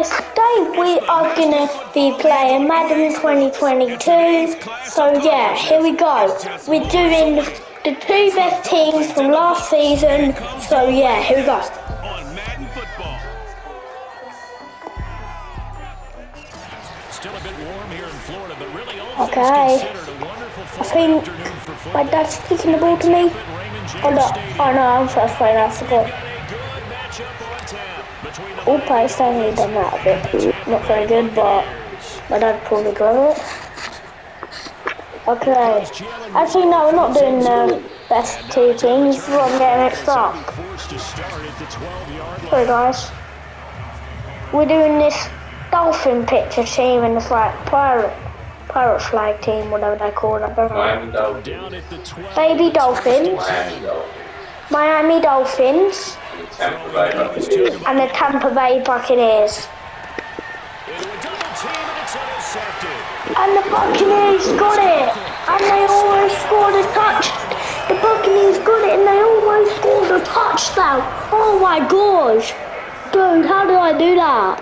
today we are going to be playing Madden 2022. So yeah, here we go. We're doing the two best teams from last season. So yeah, here we go. On Madden football. Still a bit warm here in Florida, but really all things considered a wonderful fall afternoon for football. My dad's kicking the ball to me. Oh no, I'm first playing, I forgot. All players only done that a bit. Not very good, but my dad probably got it. Okay. Actually, no, we're not doing the best two teams. This is what I'm getting mixed up. Sorry, guys. We're doing this dolphin picture team and this like pirate flag team, whatever they call it. I don't know. Baby Dolphins. Miami Dolphins. And the Tampa Bay Buccaneers. And the Buccaneers got it! And they almost scored a touchdown. The Buccaneers got it and they almost scored a touchdown. Oh my gosh! Dude, how did I do that?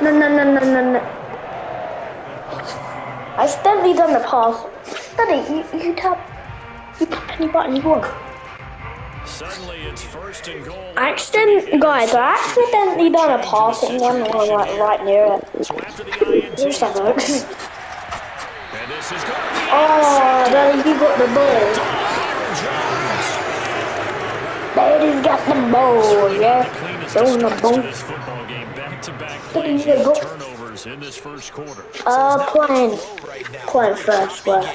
No. I accidentally done the pass. Daddy, you tap any button you want. Suddenly it's first and goal. I accidentally done a passing one right near it. So after the INT, Here's that looks. and this is going to be Daddy, you got the ball. Daddy's got the ball, yeah. Throwing the ball. This football game, back-to-back Daddy, plays you got turnovers in this first quarter. Playing first, but.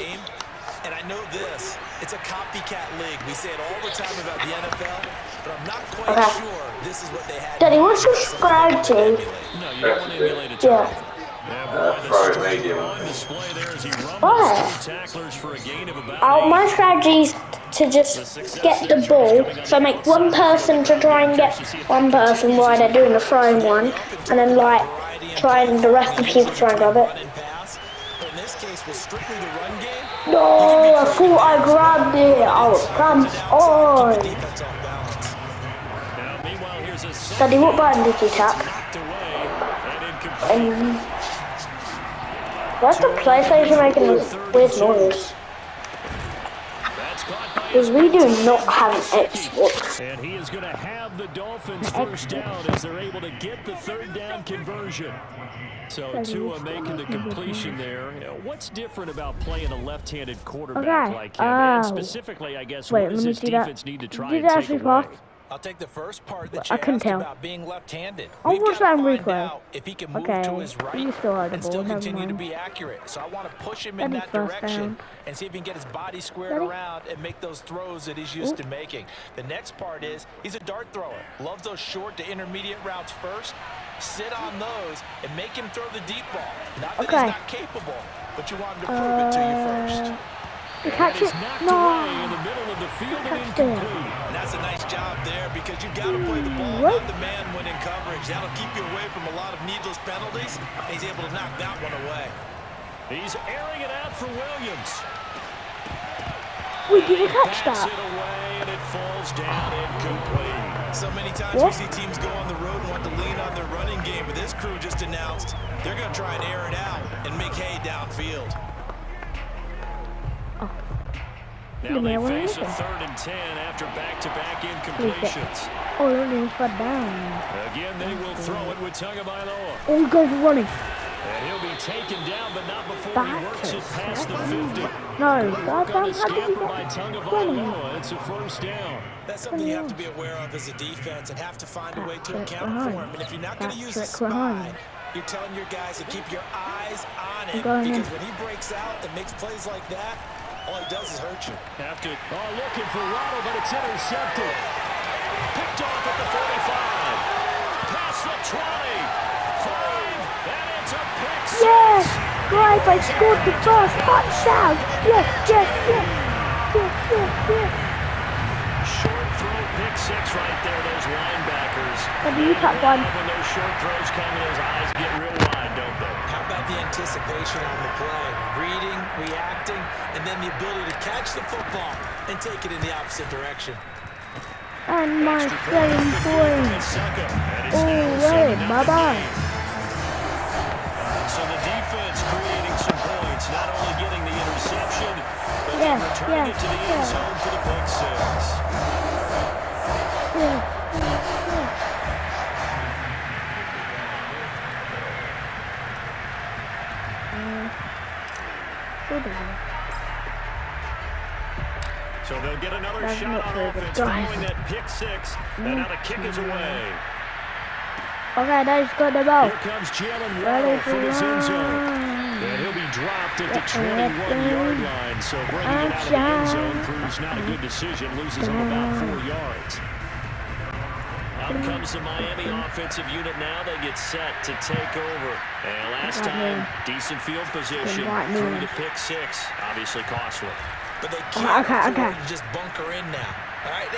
And I know this. It's a copycat league. We say it all the time about the NFL, but I'm not quite sure this is what they had. Daddy, what's your strategy? No, you don't want to emulate it. Yeah. My strategy is to just get the ball, so make one person to try and get one person while they're doing the throwing one, and then like try and the rest of the people try and grab it. No, I thought I grabbed it. Oh, come on. Daddy, what button did you tap? Why's the PlayStation making a weird noise? Because we do not have an Xbox. And he is going to have the Dolphins first down as they're able to get the third down conversion. So Tua making the completion there. What's different about playing a left-handed quarterback like him? And specifically, I guess, what does this defense need to try and take away? I'll take the first part that I you couldn't asked tell. about being left-handed. I'll watch that in replay. If he can move to his right and still continue to be accurate. So I want to push him in that direction and see if he can get his body squared around and make those throws that he's used to making. The next part is he's a dart thrower. Loves those short to intermediate routes first. Sit on those and make him throw the deep ball. Not that he's not capable, but you want him to prove it to you first. Catch it. No. In the middle of the field and incomplete. And that's a nice job there because you've got to play the ball, not the man when in coverage. That'll keep you away from a lot of needless penalties. And he's able to knock that one away. He's airing it out for Williams. We didn't catch that. It away and it falls down incomplete. So many times we see teams go on the road and want to lean on their running game, but this crew just announced they're going to try and air it out and make hay downfield. Now they face a 3rd and 10 after back-to-back incompletions. Oh, they're going to put down. Again, they will throw it with Tagovailoa. Oh, he goes running. And he'll be taken down, but not before he works it past the 50. No, God, on the scamper by Tagovailoa. It's a first down. That's something you have to be aware of as a defense and have to find a way to account for him. And if you're not going to use a spy, you're telling your guys to keep your eyes on him because when he breaks out and makes plays like that, all he does is hurt you. Looking for Waddle, but it's intercepted. Picked off at the 45. Past the 20. 5. And it's a pick six. Yes! Right, I scored the first touchdown. Yes. Short throw, pick six right there, those linebackers. And you cut one. When those short throws come, those eyes get real wide, don't they? How about the anticipation on the play? Reading, reacting, and then the ability to catch the football and take it in the opposite direction. And my 7 points. Already. bye-bye. So the defense creating some points, not only getting the interception, but then returning it to the end zone for the pick six. So they'll get another shot on offense following that pick six, and now the kick is away. Okay, that's got the ball. Here comes Jalen Waddle from his end zone. And he'll be dropped at the 21-yard line. So bringing it out of the end zone proves not a good decision. Loses him about 4 yards. Out comes the Miami offensive unit now. They get set to take over. And last time, decent field position through the pick six. Obviously costly. But they can't afford to just bunker in now. All right,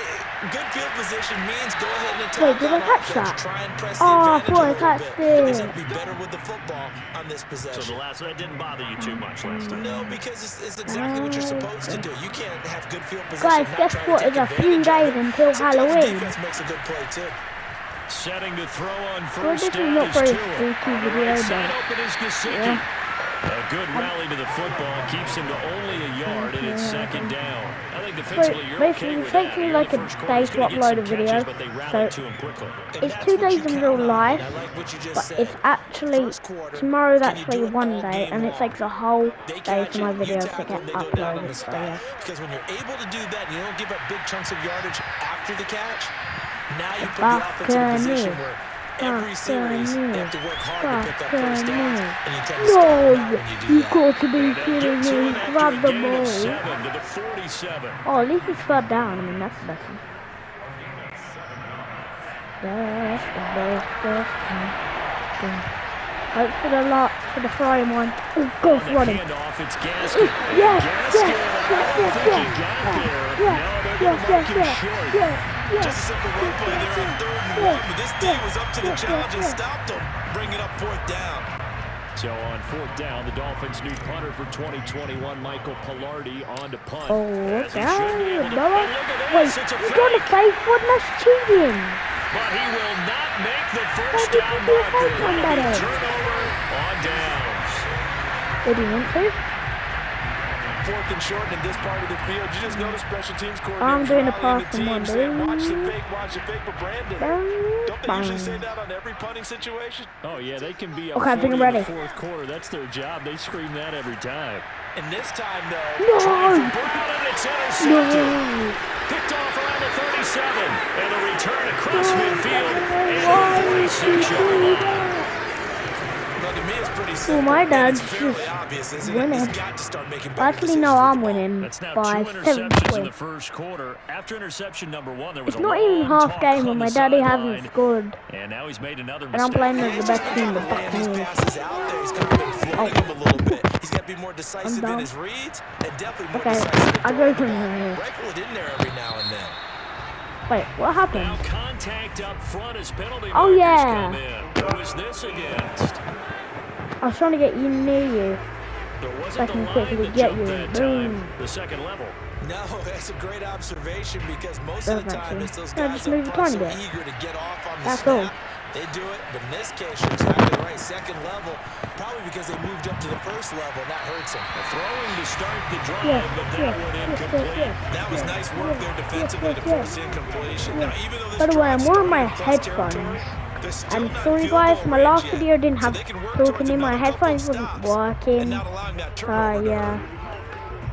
good field position means go ahead and attack on offense. Try and press the advantage a little bit. They have to be better with the football on this possession. So that didn't bother you too much last time? No, because it's exactly what you're supposed to do. You can't have good field position. Guys, guess what? It's a few days until Halloween. Defense makes a good play too. Setting to throw on first down is Tua. Right side open is Gesicki. A good rally to the football keeps him to only a yard, and it's second down. I think defensively you're okay with that. Basically like a day to upload a video, so it's 2 days in real life, but it's actually, tomorrow's actually one day, and it takes a whole day for my videos to get uploaded, so yeah. Because when you're able to do that, and you don't give up big chunks of yardage after the catch, now you put the offense in a position where every series, they have to work hard to pick up first downs, and you tend to start out when you do that. Got to be kidding me, grab the ball. Oh, at least it's far down, I mean, that's better. That's the best. Hope for the flying one. Oh, go running. Yes. Just a simple run play there on 3rd and 1, but this team was up to the challenge and stopped them, bringing up 4th down. So on 4th down, the Dolphins' new punter for 2021, Michael Pilardi, on to punt. Oh, okay. Wait, he's going to face one? That's cheating. But he will not make the first down marker. Turnover on downs. Did he want to? 4th and short in this part of the field. You just notice special teams coordinator. I'm doing a pass from one, dude. Watch the fake, but Brandon. Don't they usually say that on every punting situation? Oh, yeah, they can be okay, I think I'm ready. In the 4th quarter. That's their job. They scream that every time. And this time, though, trying for Brown, and it's intercepted. Picked off around the 37. And a return across midfield. And the 46-yard line. To me, it's pretty simple. Oh, my dad's just winning. Actually, no, I'm winning by 7 points. In the first quarter. After interception number 1, there was it's not even half game when my daddy hasn't scored. And now he's made another and I'm playing as the best team, the Buccaneers. He's got to be more decisive in his reads and definitely more decisive. I go from here. Rifle it in there every now and then. Wait, what happened? Now contact up front as penalty oh yeah. Come in. Who is this against? I was trying to get you near you. So I can quickly get you. Boom. The second level. No, that's a great observation because most of the time it's those guys up front so eager to get off on the snap. They do it, but in this case, you're exactly right. Second level, probably because they moved up to the first level, and that hurts them. Throwing to start the drive, but that one incomplete. That was nice work there defensively to force incompletion. Now, even though this by the way, I'm wearing my headphones. And sorry guys, my last video didn't have talking in, my headphones wasn't working. Yeah.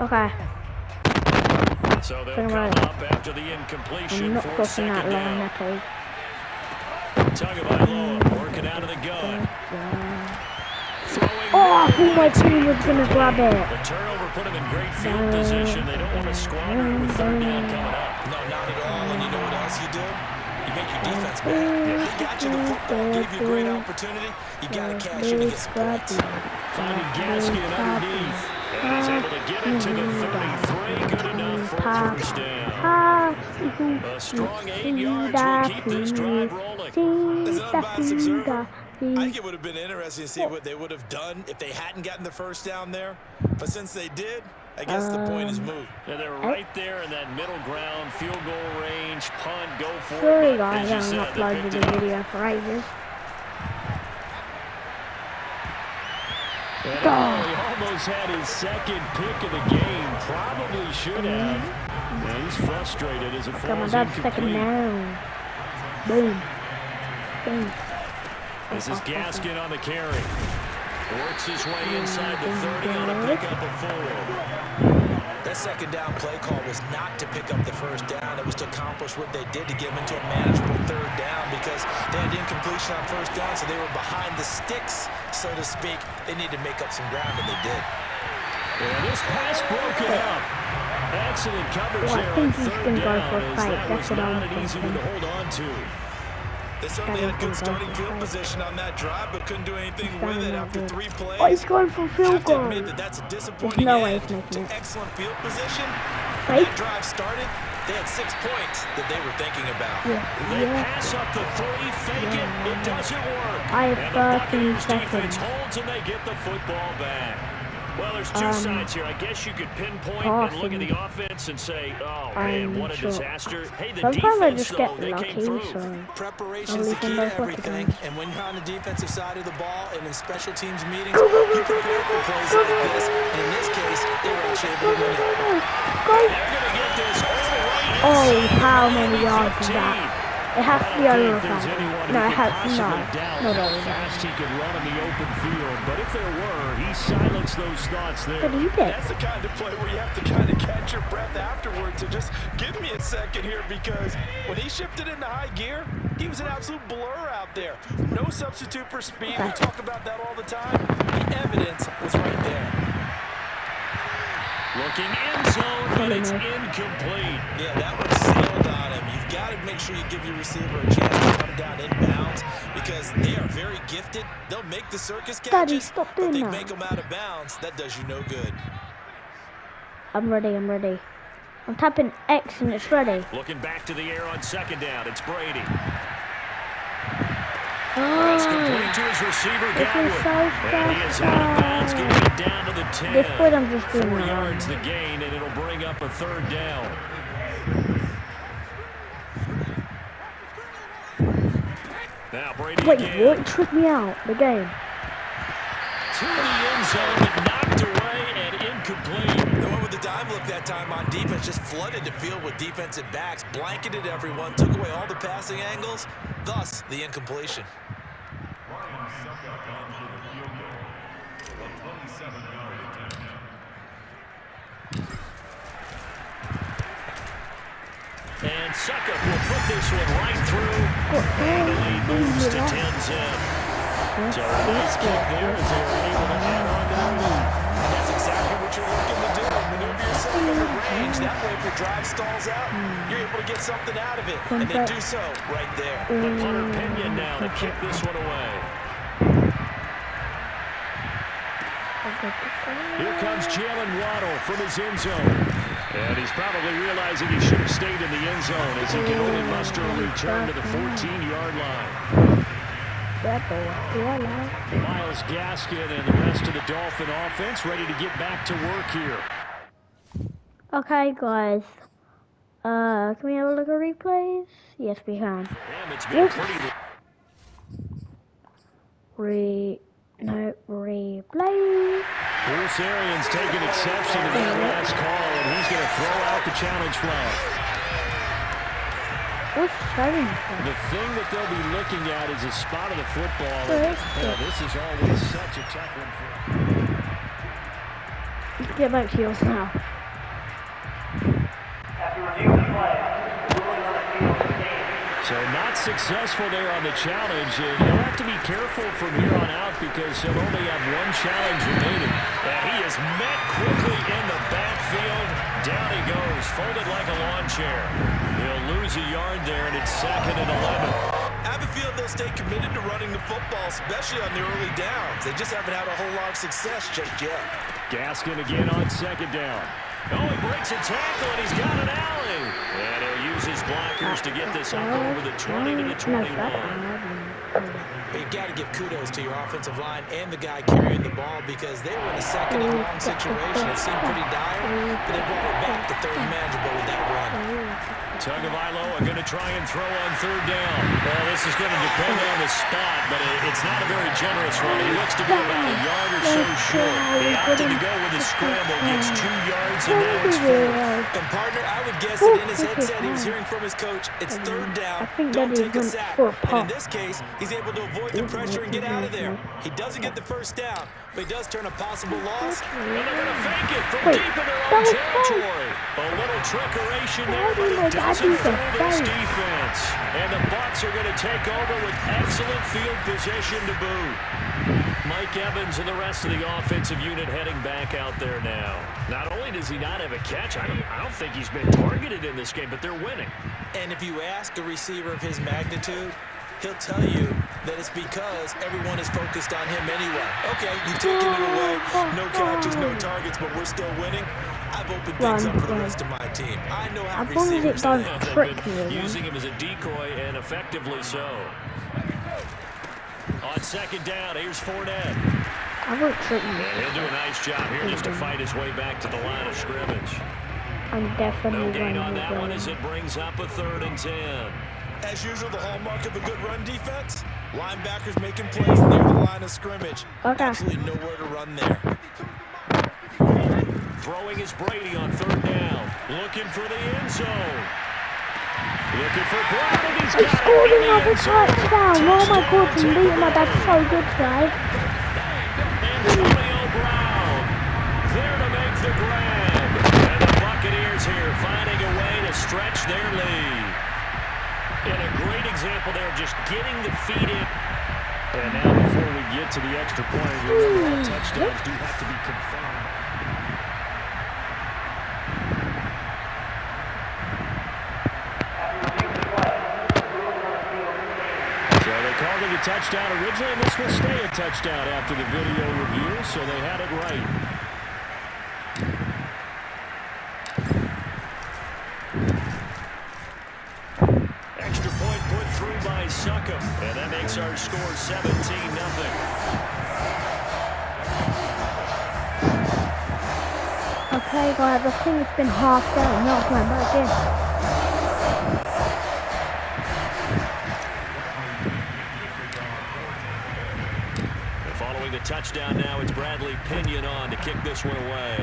Okay. So they'll come up after the incompletion. I'm not crossing that line at all. Tagovailoa working out of the gun. Oh, I thought my team was going to grab it. The turnover put him in great field position. They don't want to squander it with 3rd down coming up. No, not at all. And you know what else you do? You make your defense better. He got you the football, gave you a great opportunity. You got to cash in and get some points. Finding Gaskin underneath. And he's able to get it to the 33. Good enough for a first down. A strong 8 yards will keep this drive rolling. As an unbiased observer, I think it would have been interesting to see what they would have done if they hadn't gotten the first down there. But since they did, I guess the point is moved. Yeah, they're right there in that middle ground, field goal range, punt, go for it. Sorry guys, I'm uploading the video for ages. He almost had his second pick of the game. Probably should have. And he's frustrated as it falls incomplete. Second down. Boom. Boom. This is Gaskin on the carry. Works his way inside the 30 on a pickup of 4. That second down play call was not to pick up the first down. It was to accomplish what they did to get them into a manageable third down because they had incompletion on first down, so they were behind the sticks, so to speak. They needed to make up some ground, and they did. And this pass broken up. Excellent coverage there on third down, as that was not an easy one to hold on to. They certainly had good starting field position on that drive, but couldn't do anything with it after 3 plays. Oh, he's going for field goal. Have to admit that's a disappointing end to excellent field position. When that drive started, they had 6 points that they were thinking about. They pass up the 3, fake it, it doesn't work. And the Buccaneers defense holds and they get the football back. Well, there's 2 sides here. I guess you could pinpoint and look at the offense and say, oh, man, what a disaster. Hey, the defense, though, they came through. Preparation is the key to everything. And when you're on the defensive side of the ball and in special teams meetings, you prepare for plays like this. And in this case, they were actually able to win it. They're going to get this all the way inside. Oh, how many yards is that? It has to be over 5. No, it has no. Fast he could run in the open field, but if there were, he silenced those thoughts there. What do you think? That's the kind of play where you have to kind of catch your breath afterwards. So just give me a second here, because when he shifted into high gear, he was an absolute blur out there. No substitute for speed. We talk about that all the time. The evidence was right there. Looking end zone, but it's incomplete. Yeah, that one sailed on him. You've got to make sure you give your receiver a chance to come down inbounds because they are very gifted. They'll make the circus catches, but they make them out of bounds. That does you no good. I'm ready. I'm tapping X and it's ready. Looking back to the air on second down. It's Brady. That's complete to his receiver, Godwin. And he is out of bounds, getting it down to the 10. This point I'm just doing 4 yards the gain, and it'll bring up a third down. Now Brady again. Wait, what tripped me out? The game. To the end zone, but knocked away and incomplete. The one with the dime look that time on defense just flooded the field with defensive backs, blanketed everyone, took away all the passing angles, thus the incompletion. And Suckup will put this one right through. And the lead moves to 10-10. So a nice kick there as they were able to add on to their lead. And that's exactly what you're looking to do. Maneuver yourself under range. That way if your drive stalls out, you're able to get something out of it. And they do so right there. The punter Pinion now to kick this one away. Here comes Jalen Waddle from his end zone. And he's probably realizing he should have stayed in the end zone as he can only muster a return to the 14-yard line. Myles Gaskin and the rest of the Dolphin offense ready to get back to work here. Okay, guys. Can we have a look at replays? Yes, we can. Damn, it's been pretty... Replay. Bruce Arians taking exception to that last call, and he's going to throw out the challenge flag. What's challenge flag? The thing that they'll be looking at is a spot of the football. This is always such a tough one for them. Let's get back to yours now. So not successful there on the challenge. He'll have to be careful from here on out because he'll only have one challenge remaining. And he is met quickly in the backfield. Down he goes, folded like a lawn chair. He'll lose a yard there, and it's 2nd and 11. I have a feeling they'll stay committed to running the football, especially on the early downs. They just haven't had a whole lot of success just yet. Gaskin again on second down. Oh, he breaks a tackle, and he's got an alley. And he'll use his blockers to get this up over the 20 to the 21. You've got to give kudos to your offensive line and the guy carrying the ball because they were in a second and long situation. It seemed pretty dire, but they brought it back to third manageable with that run. Tagovailoa going to try and throw on third down. Well, this is going to depend on the spot, but it's not a very generous one. He looks to be about a yard or so short. He opted to go with a scramble, gets 2 yards, and now it's 4. And partner, I would guess that in his headset he was hearing from his coach, it's third down, don't take a sack. And in this case, he's able to avoid the pressure and get out of there. He doesn't get the first down, but he does turn a possible loss. And they're going to fake it from deep in their own territory. A little trickeration there, but it doesn't fool this defense. And the Bucs are going to take over with excellent field position to boot. Mike Evans and the rest of the offensive unit heading back out there now. Not only does he not have a catch, I don't think he's been targeted in this game, but they're winning. And if you ask a receiver of his magnitude, he'll tell you that it's because everyone is focused on him anyway. Okay, you've taken it away. No catches, no targets, but we're still winning. I've opened things up for the rest of my team. I know how receivers using him as a decoy, and effectively so. On second down, here's Fournette. I won't trick you. And he'll do a nice job here just to fight his way back to the line of scrimmage. I'm definitely no gain on that one as it brings up a 3rd and 10. As usual, the hallmark of a good run defense, linebackers making plays near the line of scrimmage. Okay. Absolutely nowhere to run there. Throwing is Brady on 3rd down. Looking for the end zone. Looking for Brown, and he's got it. Scored another touchdown. Oh my God, that's so good, guys. Antonio Brown there to make the grab. And the Buccaneers here finding a way to stretch their lead. And a great example there, just getting the feet in. And now before we get to the extra point, remember all touchdowns do have to be confirmed. So they called it a touchdown originally, and this will stay a touchdown after the video review, so they had it right. Extra point put through by Suckham, and that makes our score 17-0. Okay, guys, I think it's been half down. Now it's right back in. And following the touchdown now, it's Bradley Pinion on to kick this one away.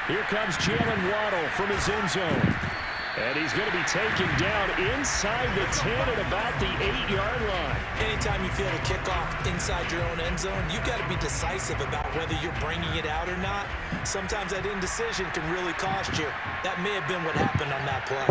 Here comes Jalen Waddle from his end zone. And he's going to be taken down inside the 10 at about the 8-yard line. Anytime you feel the kickoff inside your own end zone, you've got to be decisive about whether you're bringing it out or not. Sometimes that indecision can really cost you. That may have been what happened on that play.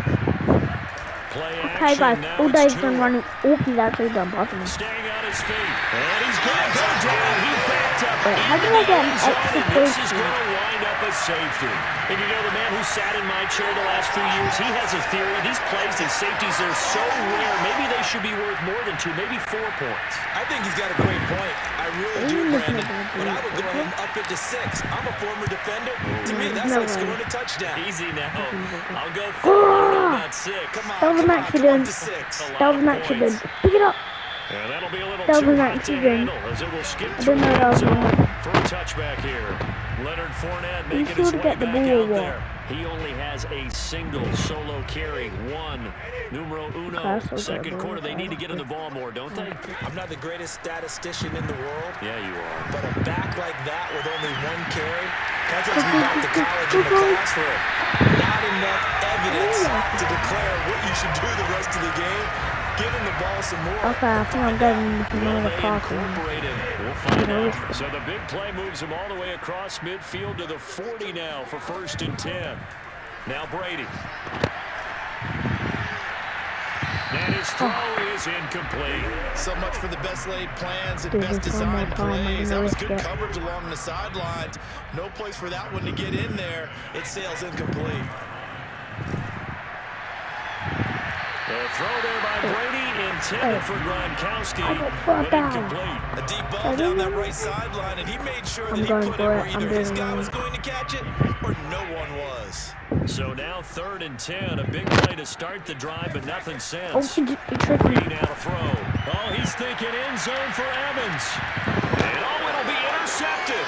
Okay, guys, all day's been running. Oh, he's actually done possible. Staying on his feet. And he's going to go down. He backed up. Wait, how did I get an extra This is going to wind up a safety. And you know, the man who sat in my chair the last few years, he has a theory. These plays, these safeties, are so rare. Maybe they should be worth more than 2, maybe 4 points. I think he's got a great point. I really do, Brandon. But I would go ahead and up it to 6. I'm a former defender. To me, that's like scoring a touchdown. Easy now. I'll go 4, not 6. Come on, that was an accident. That was an accident. Pick it up. And that'll be a little that was too an hot to accident. handle as it will skip I don't know that was an for a touchback here. Leonard Fournette making his way get the back ball out there. He only has a single solo carry. 1, numero uno. Second quarter, they need to get in the ball more, don't they? I'm not the greatest statistician in the world. Yeah, you are. But a back like that with only 1 carry, that takes me back to college in the classroom. Not enough evidence to declare what you should do the rest of the game. Give him the ball some more. Okay, I think I'm getting another pass. We'll find out. So the big play moves him all the way across midfield to the 40 now for 1st and 10. Now Brady. And his throw is incomplete. So much for the best laid plans and best designed plays. That was good coverage along the sidelines. No place for that one to get in there. It sails incomplete. The throw there by Brady, intended for Gronkowski, but incomplete. A deep ball down that right sideline, and he made sure that he put it where either his guy was going to catch it or no one was. So now 3rd and 10, a big play to start the drive, but nothing since. He tricked me. Brady now to throw. Oh, he's thinking end zone for Evans. And it'll be intercepted.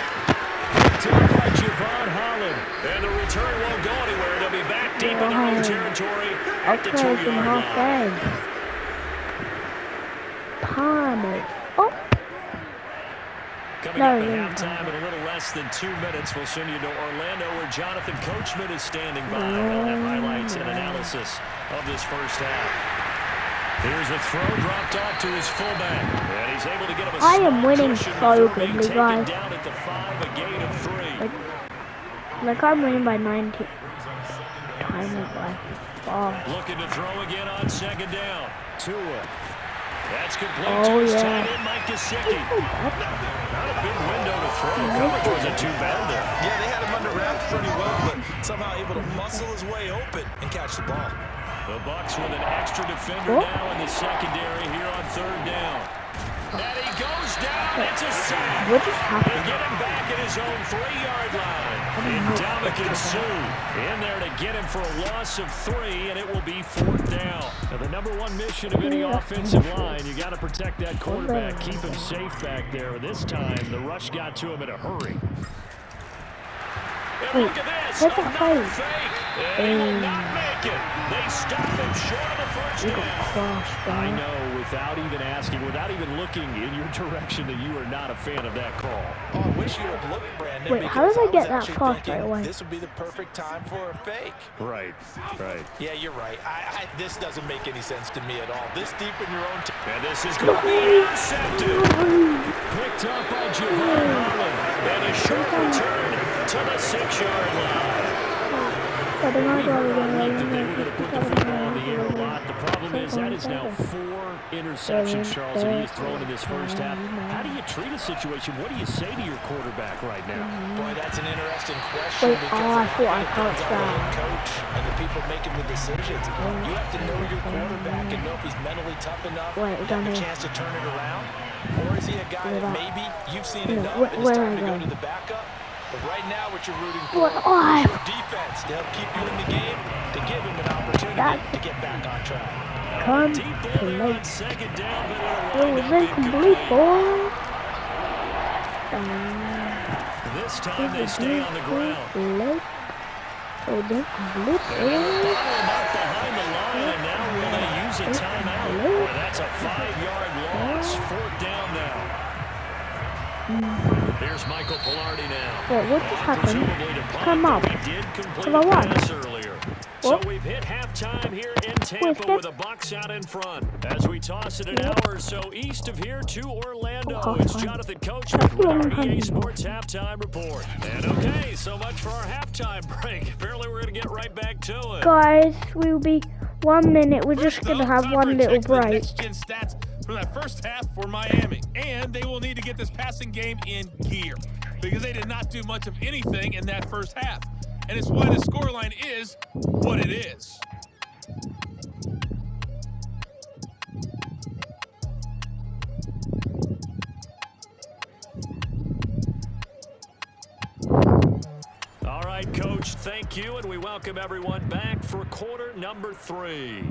Picked up by Javon Holland. And the return won't go anywhere. their own territory at the 2-yard line. Palmer. Oh. Coming up at halftime in a little less than 2 minutes, we'll send you to Orlando where Jonathan Coachman is standing by. He'll have highlights and analysis of this first half. Here's a throw dropped off to his fullback. And he's able to get him a I am winning so goodly, guys. Down at the 5, a gain of 3. Like I'm winning by 19. Looking to throw again on second down. Tua. That's complete to his tight end, Mike Gesicki. Not a big window to throw. Coverage wasn't too bad there. Yeah, they had him under wraps pretty well, but somehow able to muscle his way open and catch the ball. The Bucs with an extra defender now in the secondary here on third down. And he goes down. It's a sack. What just happened? They get him back at his own 3-yard line. And Dominican Sue in there to get him for a loss of 3, and it will be 4th down. Now, the number one mission of any offensive line, you got to protect that quarterback, keep him safe back there. This time, the rush got to him in a hurry. And look at this, another fake. And he will not make it. They stop him short of the first down. I know, without even asking, without even looking in your direction, that you are not a fan of that call. Oh, I wish you would look, Brandon. Wait, how did I get that fast right away? This would be the perfect time for a fake. Right. Yeah, you're right. This doesn't make any sense to me at all. This deep in your own and this is going to be intercepted. Picked up by Javon Holland. And a short return to the 6-yard line. We heard all week that they were going to put the football in the air a lot. The problem is that is now 4 interceptions, Charles, that he has thrown in this first half. How do you treat a situation? What do you say to your quarterback right now? Boy, that's an interesting question because it depends on the head coach and the people making the decisions. You have to know your quarterback and know if he's mentally tough enough, have a chance to turn it around, or is he a guy that maybe you've seen enough and it's time to go to the backup? But right now, what you're rooting for is your defense to help keep you in the game, to give him an opportunity to get back on track. Complete. It was incomplete, boy. This time they stay on the ground. Oh, they're complete. Behind the line, and now will they use a timeout? Boy, that's a 5-yard loss. 4th down now. Here's Michael Pilardi now. Wait, what just happened? Come up. Come on, what? So we've hit halftime here in Tampa with the Bucs out in front. As we toss it an hour or so east of here to Orlando, it's Jonathan Coachman with our EA Sports Halftime Report. And okay, so much for our halftime break. Apparently we're going to get right back to it. Guys, we'll be 1 minute. We're just going to have one little break. For that first half for Miami. And they will need to get this passing game in gear because they did not do much of anything in that first half. And it's why the scoreline is what it is. All right, Coach, thank you, and we welcome everyone back for quarter number 3.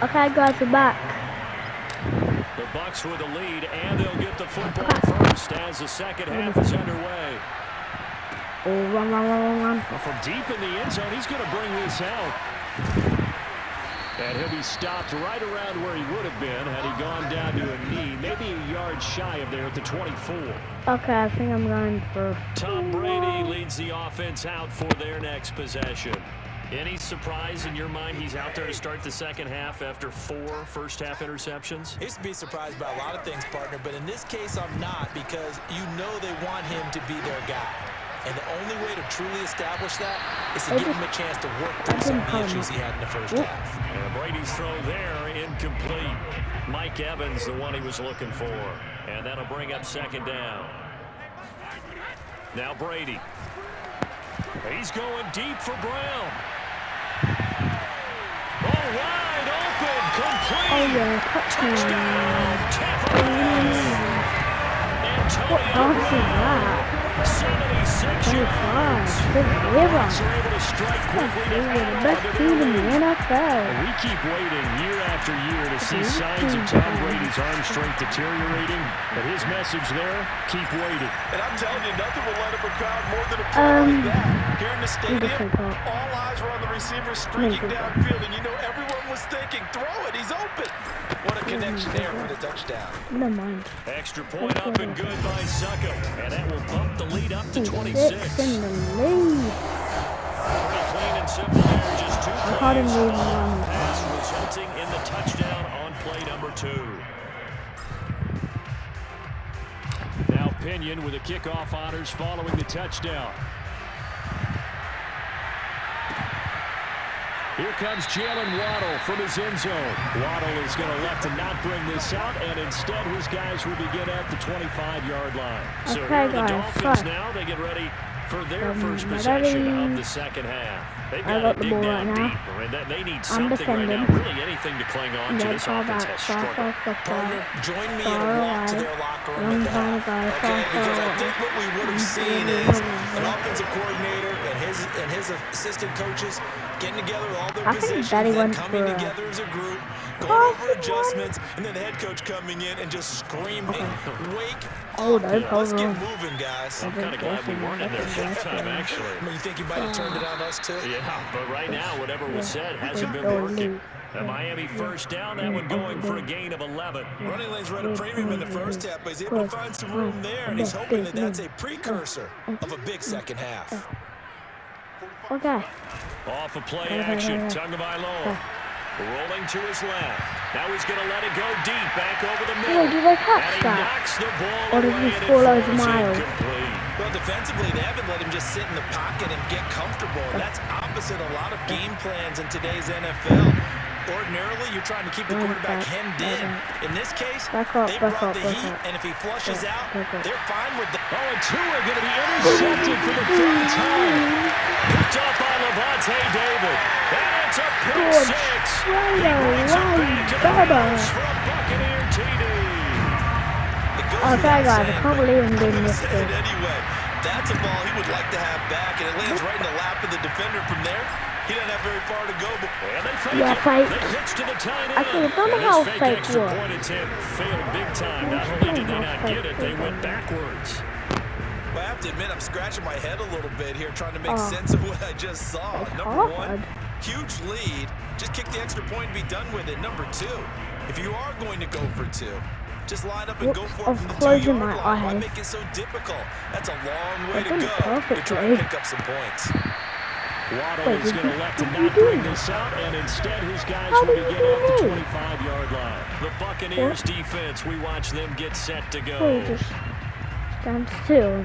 Okay, guys, we're back. The Bucs with the lead, and they'll get the football first as the second half is underway. Oh, run. From deep in the end zone, he's going to bring this out. And he'll be stopped right around where he would have been had he gone down to a knee, maybe a yard shy of there at the 24. Okay, I think I'm going for... Tom Brady leads the offense out for their next possession. Any surprise in your mind he's out there to start the second half after 4 first-half interceptions? He's to be surprised by a lot of things, partner, but in this case I'm not because you know they want him to be their guy. And the only way to truly establish that is to give him a chance to work through some of the issues he had in the first half. And Brady's throw there, incomplete. Mike Evans, the one he was looking for. And that'll bring up second down. Now Brady. He's going deep for Brown. All right. Oh yeah, touchdown. What dance is that? 76 yards. Good And the river. Bucs are able to strike quickly to We're add the on best to team in their the lead. NFL. We keep waiting year after year to see signs of Tom Brady's arm strength deteriorating, but his message there, keep waiting. And I'm telling you, nothing will light up a crowd more than a play like that. Here in the stadium, all eyes were on the receiver streaking downfield, and you know everyone was thinking, throw it, he's open. What a connection there for the touchdown. Never mind. Extra point up and good by Succo, and that will bump the lead up to 26. 6 in the lead. Pretty clean and simple there, just 2 plays. How did we On run? pass resulting in the touchdown on play number 2. Now Pinion with the kickoff honors following the touchdown. Here comes Jalen Waddle from his end zone. Waddle is going to elect to not bring this out, and instead his guys will begin at the 25 line. So here are the Dolphins now. They get ready for their first possession of the second half. They've got to dig down deep, and they need something right now, really anything to cling on to. This offense has struggled. Partner, join me in a walk to their locker room at the half, okay? Because I think what we would have seen is an offensive coordinator and his assistant coaches getting together with all their positions and coming together as a group, going over adjustments, and then the head coach coming in and just screaming, wake up. Let's get moving, guys. I'm kind of glad we weren't in there that time, actually. I mean, you think you might have turned it on us, too? Yeah, but right now, whatever was said hasn't been working. The Miami first down, that one going for a gain of 11. Running lanes run a premium in the first half, but he's able to find some room there, and he's hoping that that's a precursor of a big second half. Okay. Off of play action, Tagovailoa rolling to his left. Now he's going to let it go deep, back over the middle. Wait, did they catch and he that? knocks the ball Or did away, he and score it loads of falls miles? incomplete. Well, defensively, they haven't let him just sit in the pocket and get comfortable. And that's opposite a lot of game plans in today's NFL. Ordinarily, you're trying to keep the quarterback hemmed in. In this case, they brought the heat, and if he flushes out, they're fine with the... Oh, and two are going to be intercepted for the third time. Picked up by Levante David. And it's a pick six. He brings it back to the house for a Buccaneer TD. Okay, guys, I can't believe I'm doing this. Anyway, that's a ball he would like to have back, and it lands right in the lap of the defender from there. He doesn't have very far to go. Yeah, fake. They pitch to the tight end. Actually, I don't know how fake fake extra was. point attempt failed big time. Not only did they not get it, they went backwards. Well, I have to admit, I'm scratching my head a little bit here, trying to make sense of what I just saw. Number one, huge lead. Just kick the extra point and be done with it. Number two, if you are going to go for two, just line up and go for it from the 2-yard line. Why make it so difficult? That's a long way to go to try and pick up some points. Waddle is going to elect to not bring this out, and instead his guys will begin at the 25-yard line. The Buccaneers defense, we watch them get set to go. Just stand still.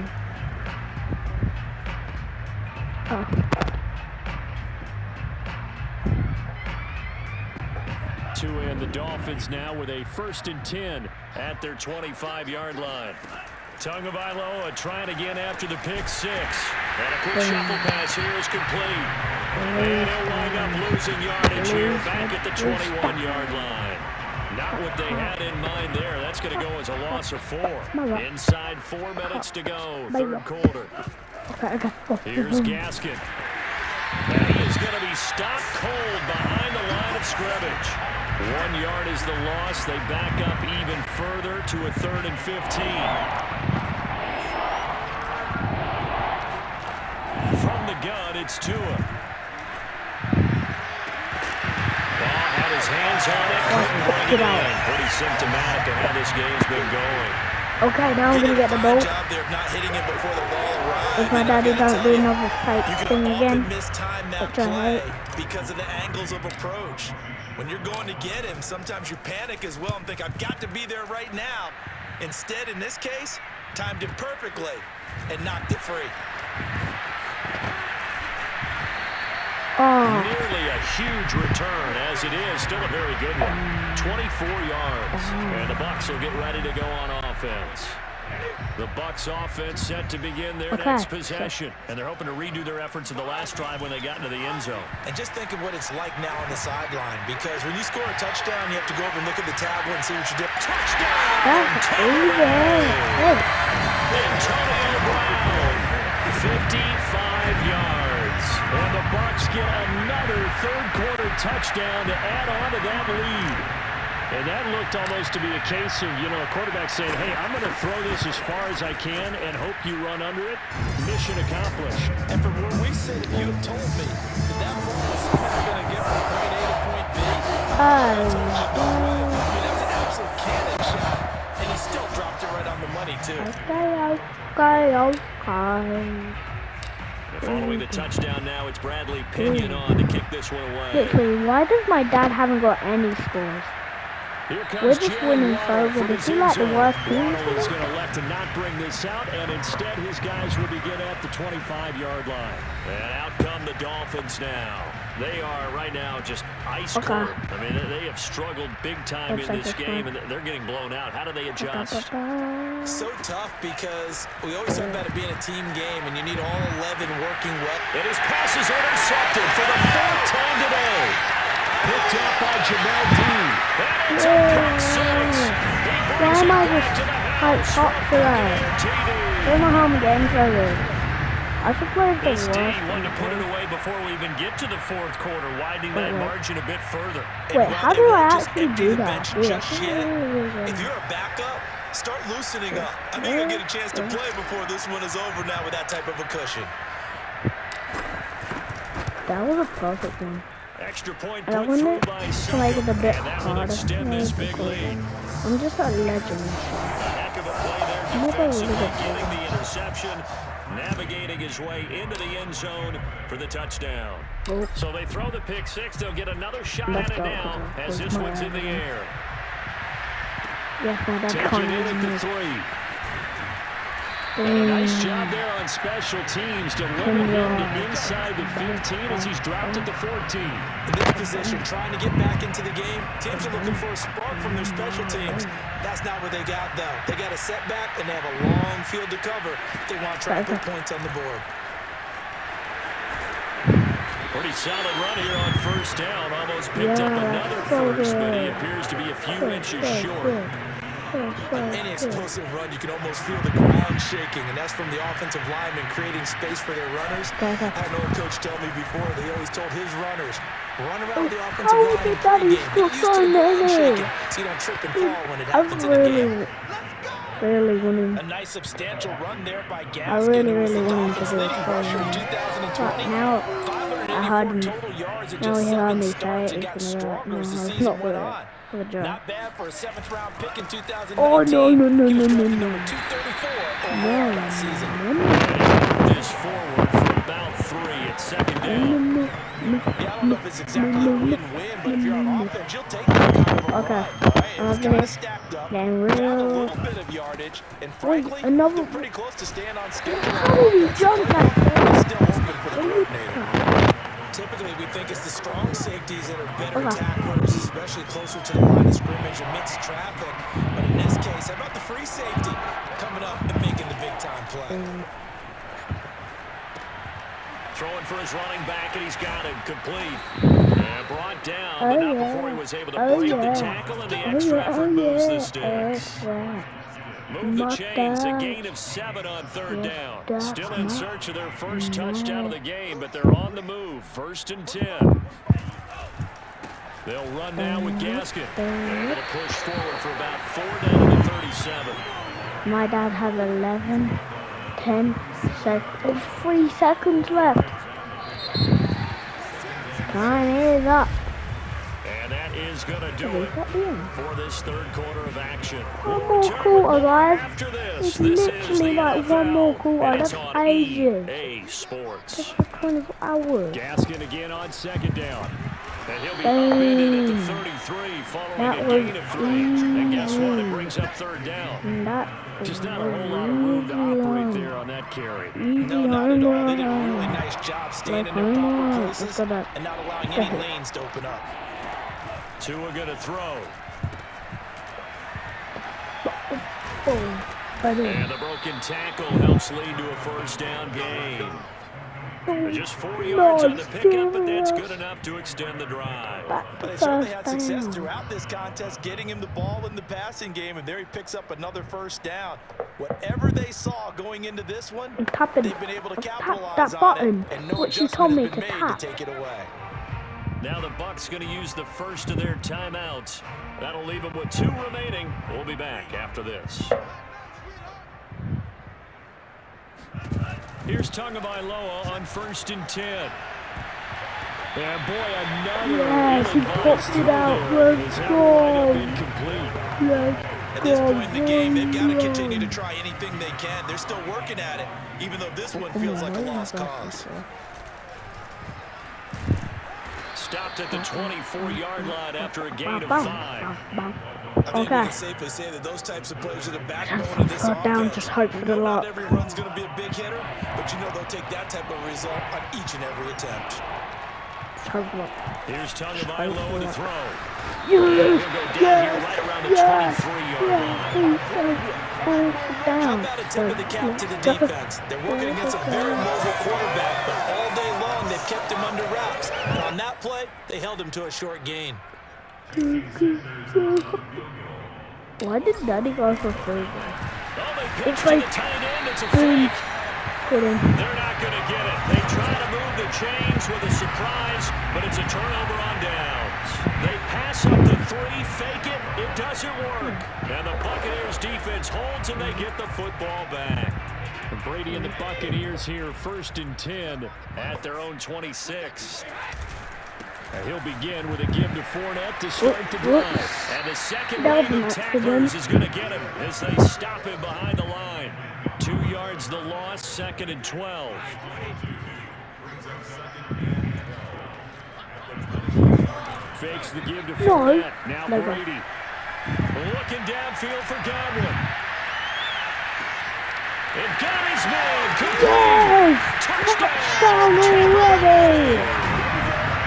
Two and the Dolphins now with a 1st and 10 at their 25-yard line. Tagovailoa trying again after the pick six. And a quick shuffle pass here is complete. And he'll wind up losing yardage here back at the 21-yard line. Not what they had in mind there. That's going to go as a loss of 4. Inside 4 minutes to go, third quarter. Here's Gaskin. And he is going to be stopped cold behind the line of scrimmage. 1 yard is the loss. They back up even further to a 3rd and 15. From the gun, it's Tua. Ball had his hands on it, couldn't bring it in. Pretty symptomatic of how this game's been going. Okay, now we're going to get the ball. Job there of not hitting it before the ball arrived. If my daddy doesn't do another fake thing again, mistime that play because of the angles of approach. When you're going to get him, sometimes you panic as well and think, I've got to be there right now. Instead, in this case, timed it perfectly and knocked it free. Nearly a huge return, as it is. Still a very good one. 24 yards. And the Bucs will get ready to go on offense. The Bucs offense set to begin their next possession, and they're hoping to redo their efforts in the last drive when they got into the end zone. And just think of what it's like now on the sideline, because when you score a touchdown, you have to go over and look at the tablet and see what you did. Touchdown! Antonio Brown, 55 yards, and the Bucs get another third-quarter touchdown to add on to that lead. And that looked almost to be a case of, a quarterback saying, hey, I'm going to throw this as far as I can and hope you run under it. Mission accomplished. And from where we sit, if you had told me that ball was somehow going to get from point A to point B, I told you no way. I mean, that was an absolute cannon shot, and he still dropped it right on the money, too. Following the touchdown now, it's Bradley Pinion on to kick this one away. Literally, why does my dad haven't got any scores? We're just winning so good. Is he like the worst team? He's going to elect to not bring this out, and instead his guys will begin at the 25-yard line. And out come the Dolphins now. They are right now just ice cold. I mean, they have struggled big time in this game, and they're getting blown out. How do they adjust? So tough because we always talk about it being a team game, and you need all 11 working well. And his pass is intercepted for the fourth time today. Picked up by Jamel Dean. And it's a pick six. Why am I just hot today? I don't know how I'm getting so good. I should play the worst. Wanted to put it away before we even get to the fourth quarter, widening that margin a bit further. Wait, how do I actually do that? If you're a backup, start loosening up. I mean, you'll get a chance to play before this one is over now with that type of a cushion. That was a perfect one. Extra point I want it to make it a bit harder. I'm just a legend. Heck of a play there defensively, getting the interception, navigating his way into the end zone for the touchdown. So they throw the pick six. They'll get another shot at it now as this one's in the air. Yes, my dad can't in at the 3. And a nice job there on special teams to limit him to inside the 15 as he's dropped at the 14. In this position, trying to get back into the game, teams are looking for a spark from their special teams. That's not what they got, though. They got a setback, and they have a long field to cover if they want to try to put points on the board. Pretty solid run here on first down. Almost picked up another first, but he appears to be a few inches short. On any explosive run, you can almost feel the ground shaking, and that's from the offensive linemen creating space for their runners. I had an old coach tell me before, they always told his runners, run around the offensive line in pregame. Get used to the ground shaking so you don't trip and fall when it happens in the game. A nice substantial run there by Gaskin, who was the Dolphins' leading rusher in 2020. 584 total yards in just 7 starts and got stronger as the season went on. Not bad for a 7th-round pick in 2019. Oh, no. He was drafted number 234 overall that season. This forward for about 3 at second down. Yeah, I don't know if it's exactly a win-win, but if you're on offense, you'll take that kind of a run. Right? It was kind of stacked up, down a little bit of yardage, and frankly, they're pretty close to staying on schedule. How did you jump back there? Still open for the coordinator. Typically, we think it's the strong safeties that are better tacklers, especially closer to the line of scrimmage amidst traffic. But in this case, how about the free safety coming up and making the big-time play? Throwing for his running back, and he's got him complete. And brought down, but not before he was able to break the tackle, and the extra effort moves the sticks. Move the chains, a gain of 7 on third down. Still in search of their first touchdown of the game, but they're on the move. 1st and 10. They'll run now with Gaskin. They're going to push forward for about 4 down to the 37. My dad has 11, 10 seconds, 3 seconds left. Time is up. And that is going to do it for this third quarter of action. One more quarter, guys. It's literally like one more quarter. That's ages. EA Sports. That's for 24 hours. Gaskin again on second down. And he'll be upended at the 33 following a gain of 3. And guess what? It brings up third down. Just not a whole lot of room to operate there on that carry. No, not at all. They did a really nice job standing in proper places and not allowing any lanes to open up. Tua going to throw. And the broken tackle helps lead to a first down gain. Just 4 yards on the pickup, but that's good enough to extend the drive. But they certainly had success throughout this contest, getting him the ball in the passing game, and there he picks up another first down. Whatever they saw going into this one, they've been able to capitalize on it, and no adjustment has been made to take it away. Now the Bucs going to use the first of their timeouts. That'll leave them with 2 remaining. We'll be back after this. Here's Tagovailoa on 1st and 10. And boy, another he popped it out. Let's go. Incomplete. At this point in the game, they've got to continue to try anything they can. They're still working at it, even though this one feels like a lost cause. Stopped at the 24-yard line after a gain of 5. I think we can safely say that those types of players are the backbone of this offense. Just hope for the lot. Not every run's going to be a big hitter, but you know they'll take that type of result on each and every attempt. Here's Tagovailoa to throw. He'll go down here right around the 23-yard line. How about a tip of the cap to the defense? They're working against a very mobile quarterback, but all day long they've kept him under wraps. And on that play, they held him to a short gain. Why did Daddy go for free? It's like it's a fake. They're not going to get it. They try to move the chains with a surprise, but it's a turnover on downs. They pass up the 3, fake it. It doesn't work. And the Buccaneers defense holds and they get the football back. Brady and the Buccaneers here 1st and 10 at their own 26. He'll begin with a give to Fournette to start the drive. And the second wave of tacklers is going to get him as they stop him behind the line. 2 yards the loss, 2nd and 12. Fakes the give to Fournette. Now Brady. Looking downfield for Godwin. And got his man. Complete. Touchdown already.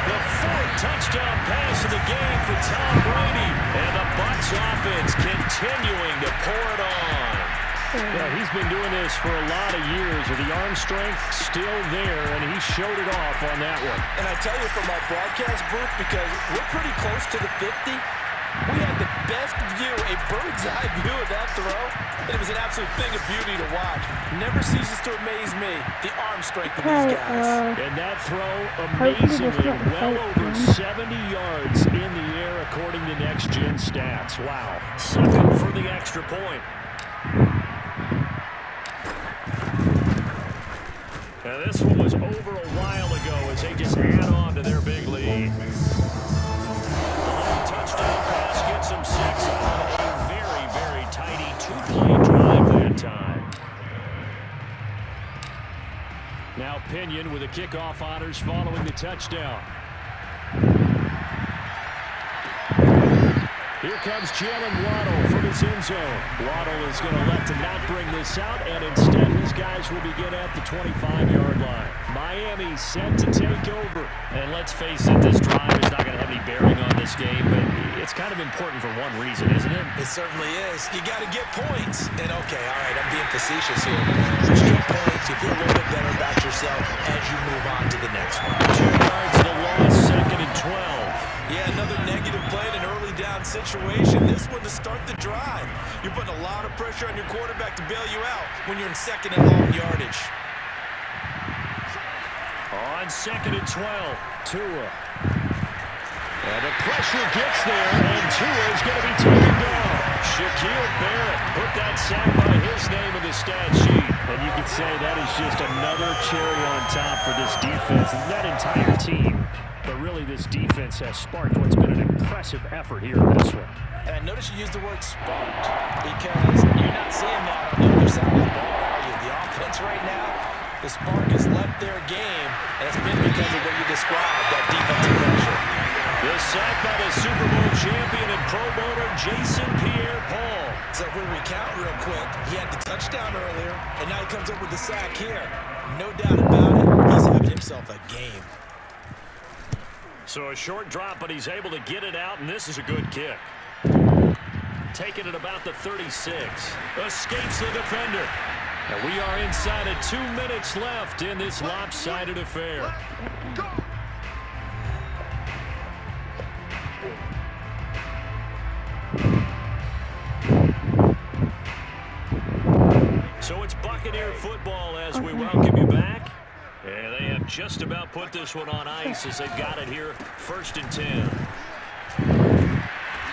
The 4th touchdown pass of the game for Tom Brady. And the Bucs offense continuing to pour it on. Yeah, he's been doing this for a lot of years with the arm strength still there, and he showed it off on that one. And I tell you from our broadcast booth, because we're pretty close to the 50, we had the best view, a bird's eye view of that throw. It was an absolute thing of beauty to watch. Never ceases to amaze me, the arm strength of these guys. And that throw, amazingly, well over 70 yards in the air according to Next Gen Stats. Wow. 2nd for the extra point. Now this one was over a while ago as they just add on to their big lead. The touchdown pass gets them 6 on a very, very tidy 2-play drive that time. Now Pinion with the kickoff honors following the touchdown. Here comes Jalen Waddle from his end zone. Waddle is going to elect to not bring this out, and instead his guys will begin at the 25-yard line. Miami set to take over. And let's face it, this drive is not going to have any bearing on this game, but it's kind of important for one reason, isn't it? It certainly is. You got to get points. And okay, all right, I'm being facetious here. But you get points, you feel a little bit better about yourself as you move on to the next one. 2 yards the loss, 2nd and 12. Yeah, another negative play in an early down situation. This one to start the drive. You're putting a lot of pressure on your quarterback to bail you out when you're in 2nd and long yardage. On 2nd and 12, Tua. And the pressure gets there, and Tua is going to be taken down. Shaquille Barrett put that sack by his name in the stat sheet. And you could say that is just another cherry on top for this defense and that entire team. But really, this defense has sparked what's been an impressive effort here in this one. And I notice you use the word sparked because you're not seeing that on the other side of the ball, are you? The offense right now, the spark has left their game, and it's been because of what you described, that defensive pressure. The sack by the Super Bowl champion and Pro Bowler Jason Pierre-Paul. So if we recount real quick, he had the touchdown earlier, and now he comes up with the sack here. No doubt about it, he's having himself a game. So a short drop, but he's able to get it out, and this is a good kick. take it at about the 36. Escapes the defender. And we are inside of 2 minutes left in this lopsided affair. So it's Buccaneer football as we welcome you back. And they have just about put this one on ice as they've got it here, 1st and 10.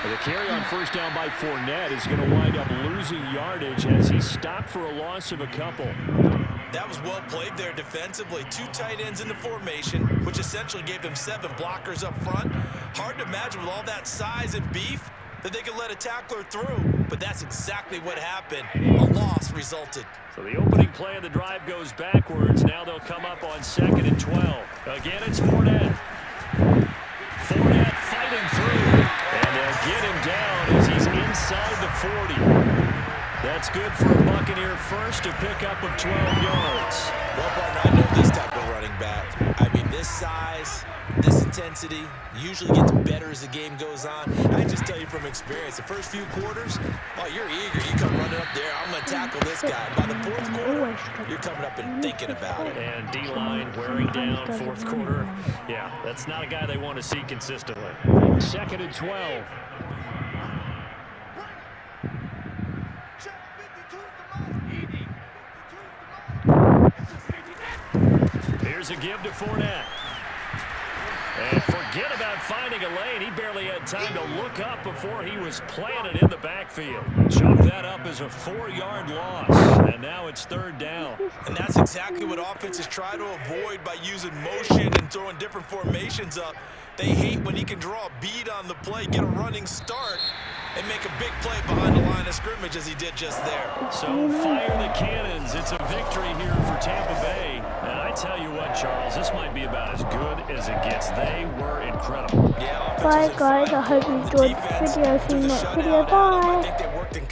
The carry on first down by Fournette is going to wind up losing yardage as he stopped for a loss of a couple. That was well played there defensively. 2 tight ends in the formation, which essentially gave them 7 blockers up front. Hard to imagine with all that size and beef that they could let a tackler through, but that's exactly what happened. A loss resulted. So the opening play of the drive goes backwards. Now they'll come up on 2nd and 12. Again, it's Fournette. Fournette fighting through, and they'll get him down as he's inside the 40. That's good for a Buccaneer first, a pickup of 12 yards. Well, partner, I know this type of running back. I mean, this size, this intensity usually gets better as the game goes on. I just tell you from experience, the first few quarters, oh, you're eager. You come running up there, I'm going to tackle this guy. By the 4th quarter, you're coming up and thinking about it. And D-line wearing down 4th quarter. Yeah, that's not a guy they want to see consistently. 2nd and 12. Here's a give to Fournette. And forget about finding a lane. He barely had time to look up before he was planted in the backfield. Chalk that up as a 4-yard loss. And now it's 3rd down. And that's exactly what offenses try to avoid by using motion and throwing different formations up. They hate when he can draw a bead on the play, get a running start, and make a big play behind the line of scrimmage as he did just there. So fire the cannons. It's a victory here for Tampa Bay. And I tell you what, Charles, this might be about as good as it gets. They were incredible. Yeah, bye, guys. I hope you enjoyed this video. See you next video. Bye.